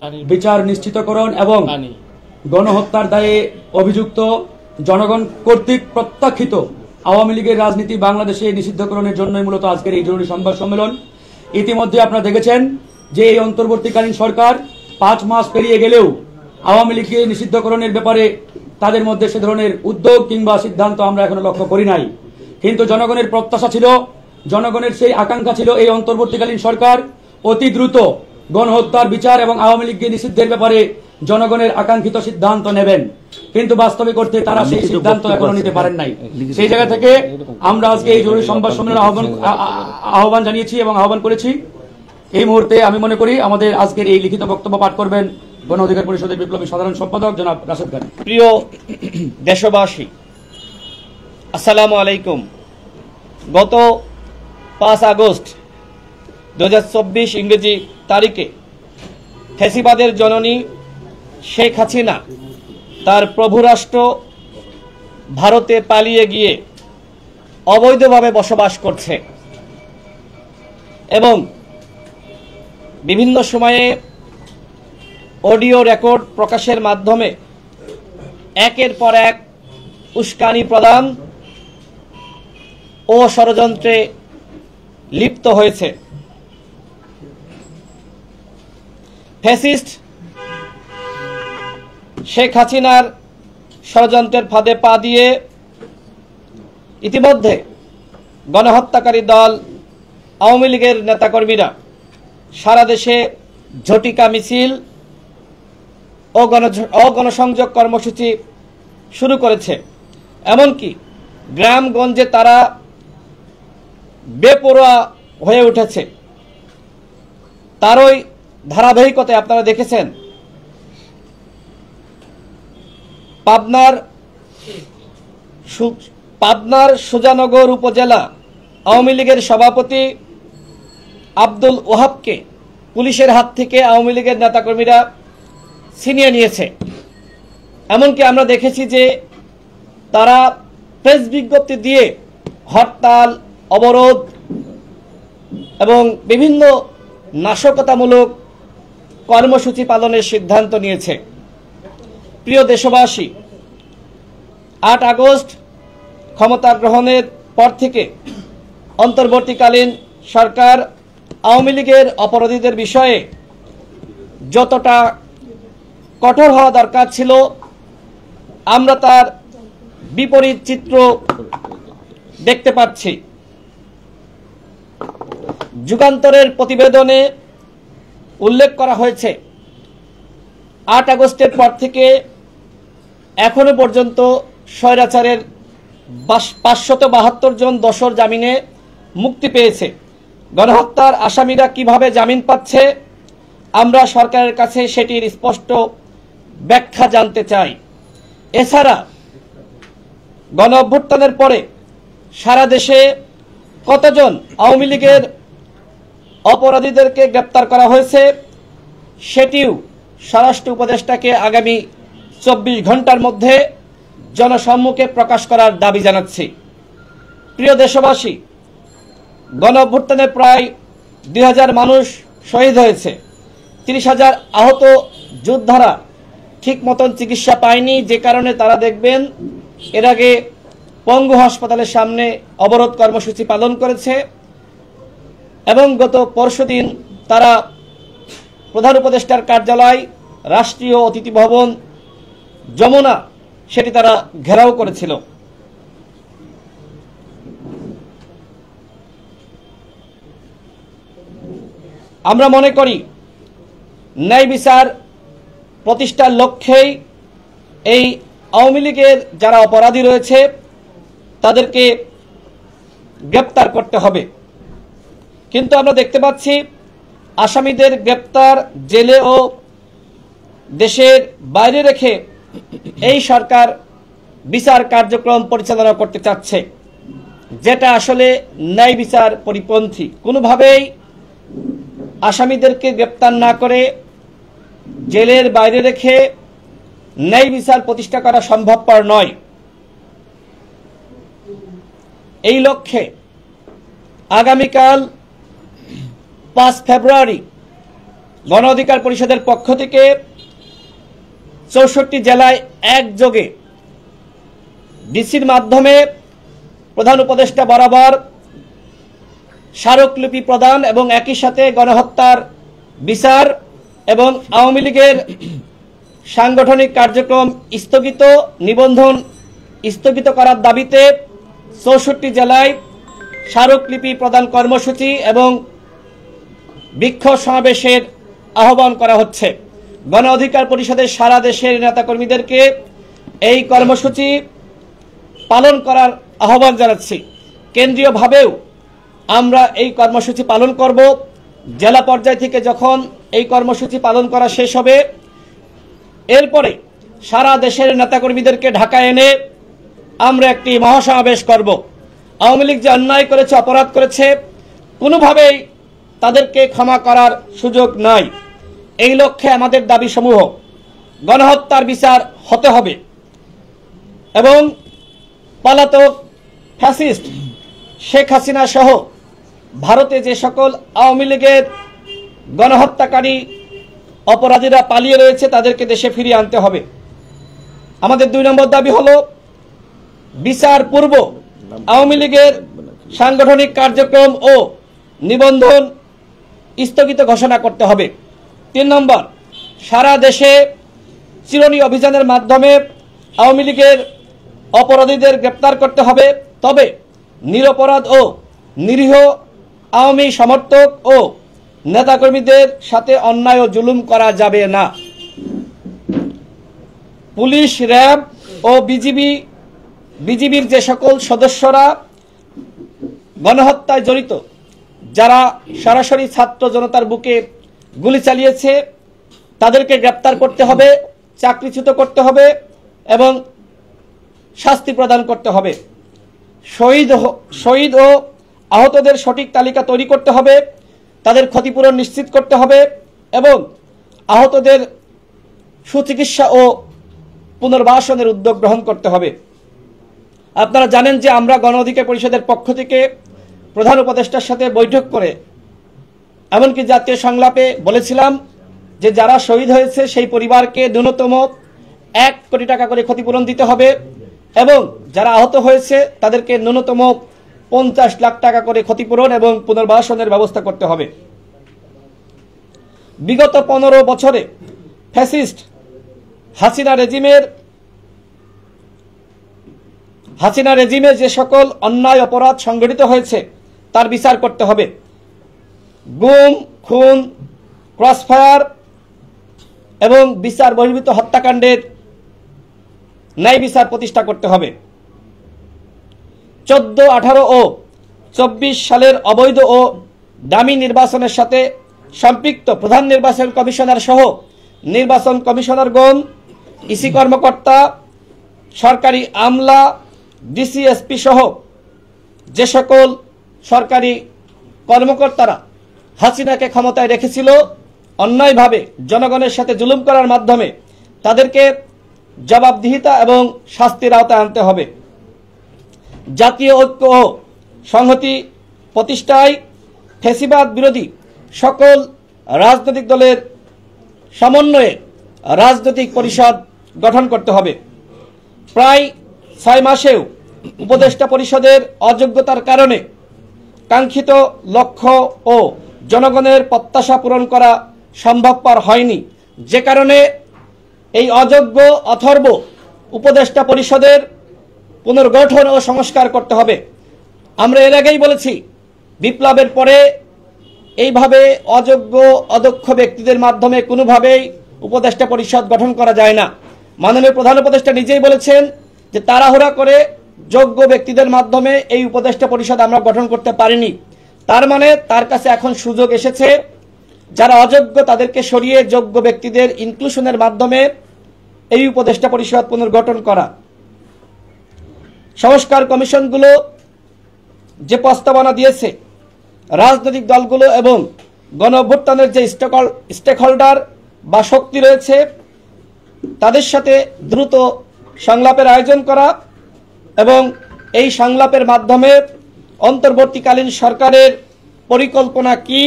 বিচার নিশ্চিতকরণ এবং গণহত্যার দায়ে অভিযুক্ত জনগণ কর্তৃক প্রত্যাখ্যিত আওয়ামী লীগের রাজনীতি বাংলাদেশে নিষিদ্ধকরণের জন্যই মূলত আজকের এই জরুরি সংবাদ সম্মেলন। ইতিমধ্যে আপনারা দেখেছেন যে এই অন্তর্বর্তীকালীন সরকার 5 মাস পেরিয়ে গেলেও আওয়ামী লীগকে নিষিদ্ধকরণের ব্যাপারে তাদের মধ্যে সে ধরনের উদ্যোগ কিংবা সিদ্ধান্ত আমরা এখনো লক্ষ্য করি নাই। কিন্তু জনগণের প্রত্যাশা ছিল, জনগণের সেই আকাঙ্ক্ষা ছিল এই অন্তর্বর্তীকালীন সরকার অতি দ্রুত গণহত্যার বিচার এবং আওয়ামী লীগকে নিষিদ্ধের ব্যাপারে জনগণের আকাঙ্ক্ষিত সিদ্ধান্ত নেবেন। কিন্তু বাস্তবে করতে তারা সেই সিদ্ধান্ত এখনো নিতে পারেন নাই। সেই জায়গা থেকে আমরা আজকে এই জরুরি সংবাদ সম্মেলন আহ্বান জানিয়েছি এবং আহ্বান করেছি। এই মুহূর্তে আমি মনে করি আমাদের আজকের এই লিখিত বক্তব্য পাঠ করবেন গণ অধিকার পরিষদের বিপ্লবী সাধারণ সম্পাদক জনাব রাশেদ খান। প্রিয় দেশবাসী, আসসালামু আলাইকুম। গত 5 আগস্ট 2024 ইংরেজি তারিখে ফ্যাসিবাদের জননী শেখ হাসিনা তার প্রভু রাষ্ট্র ভারতে পালিয়ে গিয়ে অবৈধভাবে বসবাস করছে এবং বিভিন্ন সময়ে অডিও রেকর্ড প্রকাশের মাধ্যমে একের পর এক উস্কানি প্রদান ও ষড়যন্ত্রে লিপ্ত হয়েছে। ফ্যাসিস্ট শেখ হাসিনার ষড়যন্ত্রের ফাঁদে পা দিয়ে ইতিমধ্যে গণহত্যাকারী দল আওয়ামী লীগের নেতাকর্মীরা সারা দেশে ঝটিকা মিছিল ও গণসংযোগ কর্মসূচি শুরু করেছে। এমনকি গ্রামগঞ্জে তারা বেপরোয়া হয়ে উঠেছে। তারই ধারাবাহিকতায় আপনারা দেখেছেন পাবনার সুজানগর উপজেলা আওয়ামী লীগের সভাপতি আব্দুল ওহাবকে পুলিশের হাত থেকে আওয়ামী লীগের নেতাকর্মীরা ছিনিয়ে নিয়েছে। এমনকি আমরা দেখেছি যে তারা প্রেস বিজ্ঞপ্তি দিয়ে হরতাল, অবরোধ এবং বিভিন্ন নাশকতামূলক কর্মসূচি পালনের সিদ্ধান্ত নিয়েছে। প্রিয় দেশবাসী, 8 আগস্ট ক্ষমতা গ্রহণের পর থেকে অন্তর্বর্তীকালীন সরকার আওয়ামী লীগের অপরাধীদের বিষয়ে যতটা কঠোর হওয়া দরকার ছিল আমরা তার বিপরীত চিত্র দেখতে পাচ্ছি। যুগান্তরের প্রতিবেদনে উল্লেখ করা হয়েছে 8 আগস্টের পর থেকে এখনো পর্যন্ত স্বৈরাচারের 572 জন দোষর জামিনে মুক্তি পেয়েছে। গণহত্যার আসামিরা কিভাবে জামিন পাচ্ছে আমরা সরকারের কাছে সেটির স্পষ্ট ব্যাখ্যা জানতে চাই। এছাড়া গণ অভ্যুত্থানের পরে সারা দেশে কতজন আওয়ামী লীগের অপরাধীদেরকে গ্রেপ্তার করা হয়েছে সেটিও স্বরাষ্ট্র উপদেষ্টাকে আগামী 24 ঘন্টার মধ্যে জনসম্মুখে প্রকাশ করার দাবি জানাচ্ছি। প্রিয় দেশবাসী, গণ অভ্যুত্থানে প্রায় 2000 মানুষ শহীদ হয়েছে, 30,000 আহত যোদ্ধারা ঠিক মতন চিকিৎসা পায়নি, যে কারণে তারা দেখবেন এর আগে পঙ্গু হাসপাতালের সামনে অবরোধ কর্মসূচি পালন করেছে এবং গত পরশুদিন তারা প্রধান উপদেষ্টার কার্যালয়, রাষ্ট্রীয় অতিথি ভবন, যমুনা সেটি তারা ঘেরাও করেছিল। আমরা মনে করি ন্যায় বিচার প্রতিষ্ঠার লক্ষ্যেই এই আওয়ামী লীগের যারা অপরাধী রয়েছে তাদেরকে গ্রেপ্তার করতে হবে। কিন্তু আমরা দেখতে পাচ্ছি আসামিদের গ্রেপ্তার, জেলে ও দেশের বাইরে রেখে এই সরকার বিচার কার্যক্রম পরিচালনা করতে চাচ্ছে, যেটা আসলে ন্যায় বিচার পরিপন্থী। কোনোভাবেই আসামিদেরকে গ্রেপ্তার না করে জেলের বাইরে রেখে ন্যায় বিচার প্রতিষ্ঠা করা সম্ভবপর নয়। এই লক্ষ্যে আগামীকাল 5 ফেব্রুয়ারি গণ অধিকার পরিষদের পক্ষ থেকে 64 জেলায় একযোগে ডিসির মাধ্যমে প্রধান উপদেষ্টা বরাবর স্মারকলিপি প্রদান এবং একই সাথে গণহত্যার বিচার এবং আওয়ামী লীগের সাংগঠনিক কার্যক্রম স্থগিত, নিবন্ধন স্থগিত করার দাবিতে 64 জেলায় স্মারকলিপি প্রদান কর্মসূচি এবং বিক্ষোভ সমাবেশের আহ্বান করা হচ্ছে। গণ অধিকার পরিষদের সারা দেশের নেতাকর্মীদেরকে এই কর্মসূচি পালন করার আহ্বান জানাচ্ছি। কেন্দ্রীয়ভাবেও আমরা এই কর্মসূচি পালন করব। জেলা পর্যায় থেকে যখন এই কর্মসূচি পালন করা শেষ হবে, এরপরে সারা দেশের নেতাকর্মীদেরকে ঢাকায় এনে আমরা একটি মহাসমাবেশ করব। আওয়ামী লীগ যে অন্যায় করেছে, অপরাধ করেছে, কোনোভাবেই তাদেরকে ক্ষমা করার সুযোগ নাই। এই লক্ষ্যে আমাদের দাবিসমূহ: গণহত্যার বিচার হতে হবে এবং পলাতক ফ্যাসিস্ট শেখ হাসিনা সহ ভারতে যে সকল আওয়ামী লীগের গণহত্যাকারী অপরাধীরা পালিয়ে রয়েছে তাদেরকে দেশে ফিরিয়ে আনতে হবে। আমাদের 2 নম্বর দাবি হলো বিচার পূর্ব আওয়ামী লীগের সাংগঠনিক কার্যক্রম ও নিবন্ধন স্থগিত ঘোষণা করতে হবে। 3 নম্বর, সারা দেশে চিরুনি অভিযানের মাধ্যমে আওয়ামী লীগের অপরাধীদের গ্রেপ্তার করতে হবে, তবে নিরপরাধ ও নিরীহ আওয়ামী সমর্থক ও নেতাকর্মীদের সাথে অন্যায় ও জুলুম করা যাবে না। পুলিশ, র্যাব ও বিজিবির যে সকল সদস্যরা গণহত্যায় জড়িত, যারা সরাসরি ছাত্র জনতার বুকে গুলি চালিয়েছে, তাদেরকে গ্রেপ্তার করতে হবে, চাকরিচ্যুত করতে হবে এবং শাস্তি প্রদান করতে হবে। শহীদ ও আহতদের সঠিক তালিকা তৈরি করতে হবে, তাদের ক্ষতিপূরণ নিশ্চিত করতে হবে এবং আহতদের সুচিকিৎসা ও পুনর্বাসনের উদ্যোগ গ্রহণ করতে হবে। আপনারা জানেন যে আমরা গণ অধিকার পরিষদের পক্ষ থেকে প্রধান উপদেষ্টার সাথে বৈঠক করে এমনকি জাতীয় সংলাপে বলেছিলাম যে যারা শহীদ হয়েছে সেই পরিবারকে ন্যূনতম 1 কোটি টাকা করে ক্ষতিপূরণ দিতে হবে এবং যারা আহত হয়েছে তাদেরকে ন্যূনতম 50 লাখ টাকা করে ক্ষতিপূরণ এবং পুনর্বাসনের ব্যবস্থা করতে হবে। বিগত 15 বছরে ফ্যাসিস্ট হাসিনা রেজিমে যে সকল অন্যায় অপরাধ সংঘটিত হয়েছে তার বিচার করতে হবে। গুম, খুন, ক্রসফায়ার এবং বিচার বহির্ভূত হত্যাকাণ্ডের ন্যায় বিচার প্রতিষ্ঠা করতে হবে। 14, 18 ও 24 সালের অবৈধ ও দামি নির্বাচনের সাথে সম্পৃক্ত প্রধান নির্বাচন কমিশনার সহ নির্বাচন কমিশনারগণ, ইসি কর্মকর্তা, সরকারি আমলা, ডিসিএসপি সহ যে সকল সরকারি কর্মকর্তারা হাসিনাকে ক্ষমতায় রেখেছিল অন্যায়ভাবে জনগণের সাথে জুলুম করার মাধ্যমে, তাদেরকে জবাবদিহিতা এবং শাস্তির আওতায় আনতে হবে। জাতীয় ঐক্য ও সংহতি প্রতিষ্ঠায় ফ্যাসিবাদ বিরোধী সকল রাজনৈতিক দলের সমন্বয়ে রাজনৈতিক পরিষদ গঠন করতে হবে। প্রায় 6 মাসেও উপদেষ্টা পরিষদের অযোগ্যতার কারণে কাঙ্ক্ষিত লক্ষ্য ও জনগণের প্রত্যাশা পূরণ করা সম্ভবপর হয়নি, যে কারণে এই অযোগ্য অথর্ব উপদেষ্টা পরিষদের পুনর্গঠন ও সংস্কার করতে হবে। আমরা এর আগেই বলেছি, বিপ্লবের পরে এইভাবে অযোগ্য অদক্ষ ব্যক্তিদের মাধ্যমে কোনোভাবেই উপদেষ্টা পরিষদ গঠন করা যায় না। মাননীয় প্রধান উপদেষ্টা নিজেই বলেছেন যে তাড়াহুড়া করে যোগ্য ব্যক্তিদের মাধ্যমে এই উপদেষ্টা পরিষদ আমরা গঠন করতে পারিনি। তার মানে তার কাছে এখন সুযোগ এসেছে যারা অযোগ্য তাদেরকে সরিয়ে যোগ্য ব্যক্তিদের ইনক্লুশনের মাধ্যমে এই উপদেষ্টা পরিষদ পুনর্গঠন করা। সংস্কার কমিশনগুলো যে প্রস্তাবনা দিয়েছে, রাজনৈতিক দলগুলো এবং গণ অভ্যুত্থানের যে স্টেক হোল্ডার বা শক্তি রয়েছে তাদের সাথে দ্রুত সংলাপের আয়োজন করা এবং এই সংলাপের মাধ্যমে অন্তর্বর্তীকালীন সরকারের পরিকল্পনা কি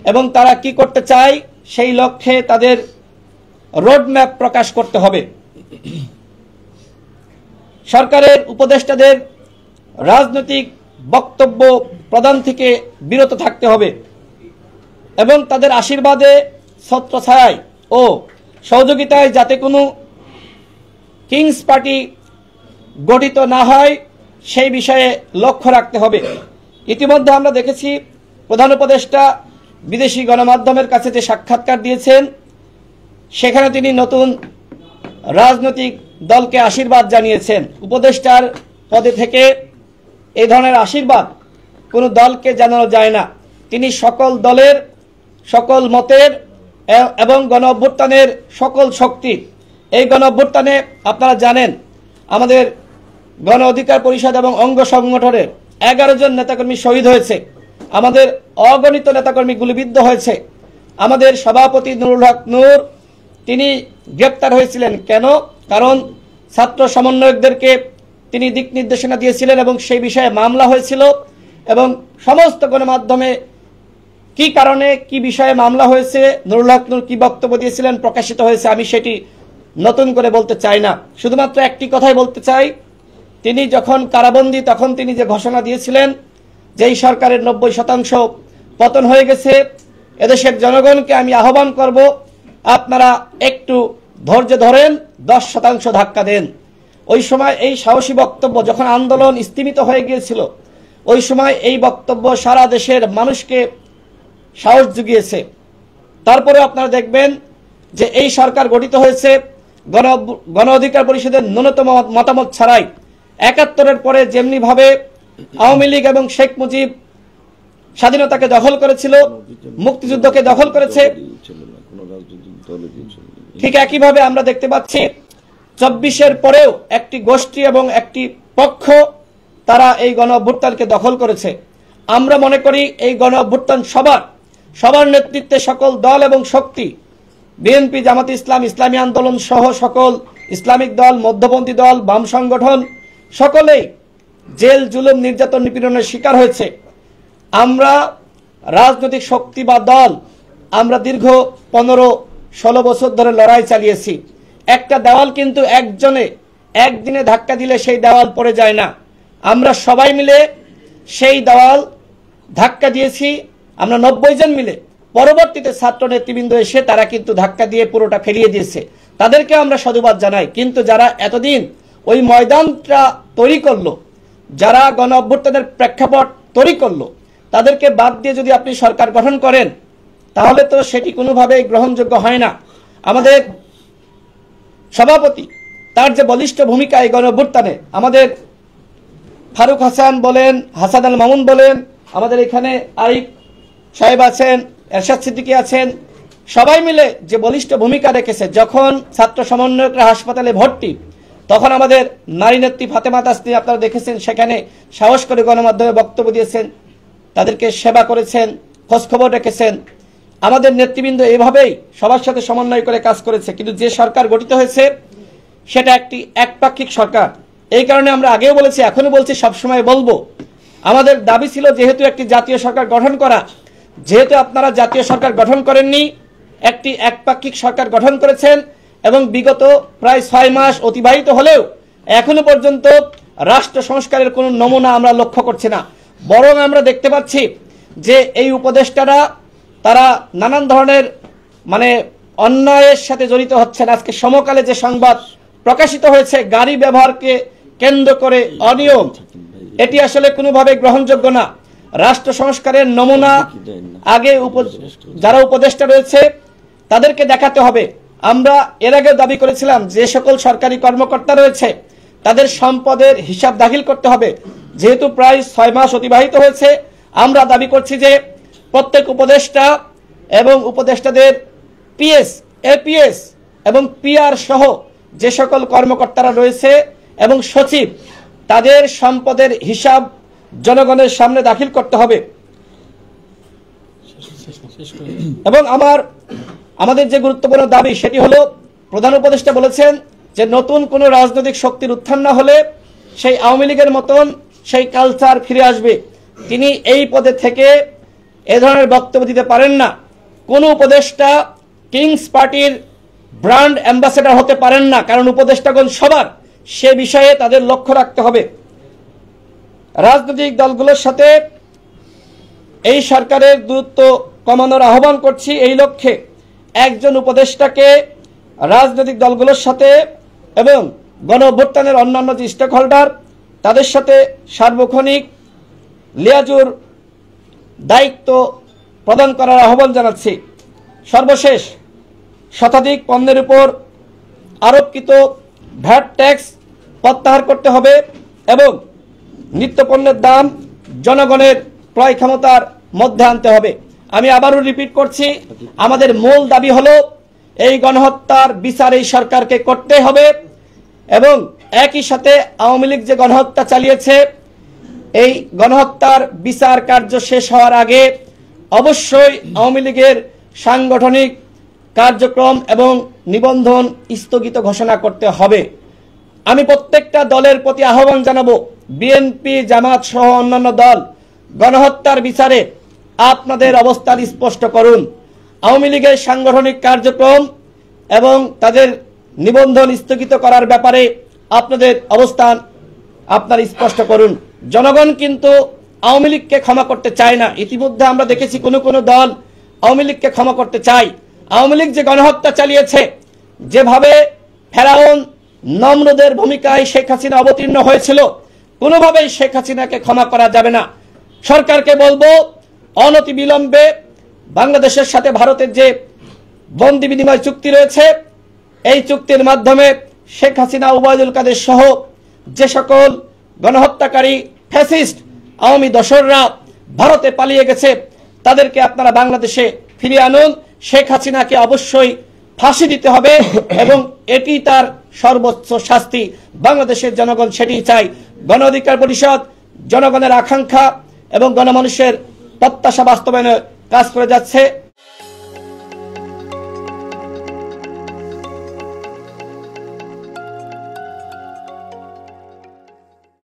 এবং তারা কি করতে চায় সেই লক্ষ্যে তাদের রোডম্যাপ প্রকাশ করতে হবে। সরকারের উপদেষ্টাদের রাজনৈতিক বক্তব্য প্রদান থেকে বিরত থাকতে হবে এবং তাদের আশীর্বাদে, ছত্রছায়ায় ও সহযোগিতায় যাতে কোনো কিংস পার্টি গঠিত না হয় সেই বিষয়ে লক্ষ্য রাখতে হবে। ইতিমধ্যে আমরা দেখেছি প্রধান উপদেষ্টা বিদেশি গণমাধ্যমের কাছে যে সাক্ষাৎকার দিয়েছেন সেখানে তিনি নতুন রাজনৈতিক দলকে আশীর্বাদ জানিয়েছেন। উপদেষ্টার পদে থেকে এই ধরনের আশীর্বাদ কোনো দলকে জানানো যায় না। তিনি সকল দলের, সকল মতের এবং গণ অভ্যুত্থানের সকল শক্তি, এই গণ অভ্যুত্থানে আপনারা জানেন আমাদের গণ অধিকার পরিষদ এবং অঙ্গ সংগঠনের 11 জন নেতাকর্মী শহীদ হয়েছে, আমাদের অগণিত নেতাকর্মী গুলিবিদ্ধ হয়েছে, আমাদের সভাপতি নুরুল হক নূর তিনি গ্রেপ্তার হয়েছিলেন। কেন? কারণ ছাত্র সমন্বয়কদেরকে তিনি দিক নির্দেশনা দিয়েছিলেন এবং সেই বিষয়ে মামলা হয়েছিল এবং সমস্ত গণমাধ্যমে কি কারণে, কি বিষয়ে মামলা হয়েছে, নুরুল হক নূর কি বক্তব্য দিয়েছিলেন প্রকাশিত হয়েছে। আমি সেটি নতুন করে বলতে চাই না, শুধুমাত্র একটি কথাই বলতে চাই, তিনি যখন কারাবন্দী তখন তিনি যে ঘোষণা দিয়েছিলেন যে এই সরকারের 90% পতন হয়ে গেছে, এদেশের জনগণকে আমি আহ্বান করব আপনারা একটু ধৈর্য ধরেন, 10% ধাক্কা দেন। ওই সময় এই সাহসী বক্তব্য, যখন আন্দোলন স্তিমিত হয়ে গিয়েছিল ওই সময় এই বক্তব্য সারা দেশের মানুষকে সাহস জুগিয়েছে। তারপরে আপনারা দেখবেন যে এই সরকার গঠিত হয়েছে গণ অধিকার পরিষদের ন্যূনতম মতামত ছাড়াই। 71-এর পরে যেমনি ভাবে আওয়ামী লীগ এবং শেখ মুজিব স্বাধীনতাকে দখল করেছিল, মুক্তিযুদ্ধকে দখল করেছে, ঠিক একইভাবে আমরা দেখতে পাচ্ছি 24-এর পরেও একটি গোষ্ঠী এবং একটি পক্ষ তারা এই গণ অভ্যুত্থানকে দখল করেছে। আমরা মনে করি এই গণ অভ্যুত্থান সবার নেতৃত্বে সকল দল এবং শক্তি, বিএনপি, জামাত ইসলাম, ইসলামী আন্দোলন সহ সকল ইসলামিক দল, মধ্যপন্থী দল, বাম সংগঠন সকলেই জেল, জুলুম, নির্যাতন, নিপীড়নের শিকার হয়েছে। আমরা রাজনৈতিক শক্তি বা দল আমরা দীর্ঘ 15-16 বছর ধরে লড়াই চালিয়েছি। একটা দেওয়াল কিন্তু একদিনে ধাক্কা দিলে সেই দেওয়াল পড়ে যায় না। আমরা সবাই মিলে সেই দেওয়াল ধাক্কা দিয়েছি। আমরা 90 জন মিলে, পরবর্তীতে ছাত্র নেতৃবৃন্দ এসে তারা কিন্তু ধাক্কা দিয়ে পুরোটা ফেলিয়ে দিয়েছে, তাদেরকে আমরা সাধুবাদ জানাই। কিন্তু যারা এতদিন ওই ময়দানটা তৈরি করলো, যারা গণ অভ্যুত্থানের প্রেক্ষাপট তৈরি করলো, তাদেরকে বাদ দিয়ে যদি আপনি সরকার গঠন করেন তাহলে তো সেটি কোনোভাবেই গ্রহণযোগ্য হয় না। আমাদের সভাপতি তার যে বলিষ্ঠ ভূমিকা এই গণ অভ্যুত্থানে, আমাদের ফারুক হাসান বলেন, হাসান আল মামুন বলেন, আমাদের এখানে আরিফ সাহেব আছেন, এরশাদ সিদ্দিকী আছেন, সবাই মিলে যে বলিষ্ঠ ভূমিকা রেখেছে। যখন ছাত্র সমন্বয়করা হাসপাতালে ভর্তি তখন আমাদের নারী নেত্রী ফাতেমা তাসনিম আপনারা দেখেছেন, সেখানে সাহস করে গণমাধ্যমে বক্তব্য দিয়েছেন, তাদেরকে সেবা করেছেন, খোঁজখবর রেখেছেন। আমাদের নেতৃবৃন্দ এভাবেই সবার সাথে সমন্বয় করে কাজ করেছে। কিন্তু যে সরকার গঠিত হয়েছে সেটা একটি একপাক্ষিক সরকার। এই কারণে আমরা আগেও বলেছি, এখনো বলছি, সবসময় বলবো, আমাদের দাবি ছিল যেহেতু একটি জাতীয় সরকার গঠন করা, যেহেতু আপনারা জাতীয় সরকার গঠন করেননি, একটি একপাক্ষিক সরকার গঠন করেছেন এবং বিগত প্রায় 6 মাস অতিবাহিত হলেও এখনো পর্যন্ত রাষ্ট্র সংস্কারের কোনো নমুনা আমরা লক্ষ্য করছি না। বরং আমরা দেখতে পাচ্ছি যে এই উপদেষ্টারা তারা নানান ধরনের অন্যায়ের সাথে জড়িত হচ্ছেন। আজকে সমকালে যে সংবাদ প্রকাশিত হয়েছে গাড়ি ব্যবহারকে কেন্দ্র করে অনিয়ম, এটি আসলে কোনোভাবে গ্রহণযোগ্য না। রাষ্ট্র সংস্কারের নমুনা আগে যারা উপদেষ্টা রয়েছে তাদেরকে দেখাতে হবে। আমরা এর আগে দাবি করেছিলাম যে সকল সরকারি কর্মকর্তা রয়েছে তাদের সম্পদের হিসাব দাখিল করতে হবে। যেহেতু প্রায় 6 মাস অতিবাহিত হয়েছে, আমরা দাবি করছি যে প্রত্যেক উপদেষ্টা এবং উপদেষ্টাদের পিএস, এপিএস এবং পিআর সহ যে সকল কর্মকর্তারা রয়েছে এবং সচিব, তাদের সম্পদের হিসাব জনগণের সামনে দাখিল করতে হবে। এবং আমাদের যে গুরুত্বপূর্ণ দাবি সেটি হলো, প্রধান উপদেষ্টা বলেছেন যে নতুন কোনো রাজনৈতিক শক্তির উত্থান না হলে সেই আওয়ামী লীগের মতন সেই কালচার ফিরে আসবে। তিনি এই পদে থেকে এ ধরনের বক্তব্য দিতে পারেন না। কোনো উপদেষ্টা কিংস পার্টির ব্র্যান্ড অ্যাম্বাসেডর হতে পারেন না, কারণ উপদেষ্টাগণ সবার, সে বিষয়ে তাদের লক্ষ্য রাখতে হবে। রাজনৈতিক দলগুলোর সাথে এই সরকারের দূরত্ব কমানোর আহ্বান করছি। এই লক্ষ্যে একজন উপদেষ্টাকে রাজনৈতিক দলগুলোর সাথে এবং গণঅভ্যুত্থানের অন্যান্য যে স্টেক হোল্ডার তাদের সাথে সার্বক্ষণিক লিয়াজুর দায়িত্ব প্রদান করার আহ্বান জানাচ্ছি। সর্বশেষ, শতাধিক পণ্যের উপর আরোপিত ভ্যাট ট্যাক্স প্রত্যাহার করতে হবে এবং নিত্যপণ্যের দাম জনগণের ক্রয় ক্ষমতার মধ্যে আনতে হবে। আমি আবারও রিপিট করছি, আমাদের মূল দাবি হলো এই গণহত্যার বিচার এই সরকারকে করতে হবে এবং একই সাথে আওয়ামী লীগ যে গণহত্যা চালিয়েছে এই গণহত্যার বিচার কার্য শেষ হওয়ার আগে অবশ্যই আওয়ামী লীগের সাংগঠনিক কার্যক্রম এবং নিবন্ধন স্থগিত ঘোষণা করতে হবে। আমি প্রত্যেকটা দলের প্রতি আহ্বান জানাবো, বিএনপি, জামাত সহ অন্যান্য দল গণহত্যার বিচারে আপনাদের অবস্থান স্পষ্ট করুন। আওয়ামী লীগের সাংগঠনিক কার্যক্রম এবং তাদের নিবন্ধন স্থগিত করার ব্যাপারে আপনাদের অবস্থান আপনারা স্পষ্ট করুন। জনগণ কিন্তু আওয়ামী লীগকে ক্ষমা করতে চায় না। ইতিমধ্যে আমরা দেখেছি কোন কোন দল আওয়ামী লীগকে ক্ষমা করতে চায়। আওয়ামী লীগ যে গণহত্যা চালিয়েছে, যেভাবে ফেরাউন নমরুদের ভূমিকায় শেখ হাসিনা অবতীর্ণ হয়েছিল, কোনোভাবেই শেখ হাসিনাকে ক্ষমা করা যাবে না। সরকারকে বলবো, অনতিবিলম্বে বাংলাদেশের সাথে ভারতের যে বন্দি বিনিময় চুক্তি রয়েছে, এই চুক্তির মাধ্যমে শেখ হাসিনা, ওবায়দুল কাদের সহ যে সকল গণহত্যাকারী ফ্যাসিস্ট আওয়ামী দোসররা ভারতে পালিয়ে গেছে, তাদেরকে আপনারা বাংলাদেশে ফিরিয়ে আনুন। শেখ হাসিনাকে অবশ্যই ফাঁসি দিতে হবে এবং এটি তার সর্বোচ্চ শাস্তি। বাংলাদেশের জনগণ সেটি চাই। গণ অধিকার পরিষদ জনগণের আকাঙ্ক্ষা এবং গণমানুষের প্রত্যাশা বাস্তবায়নে কাজ করে যাচ্ছে।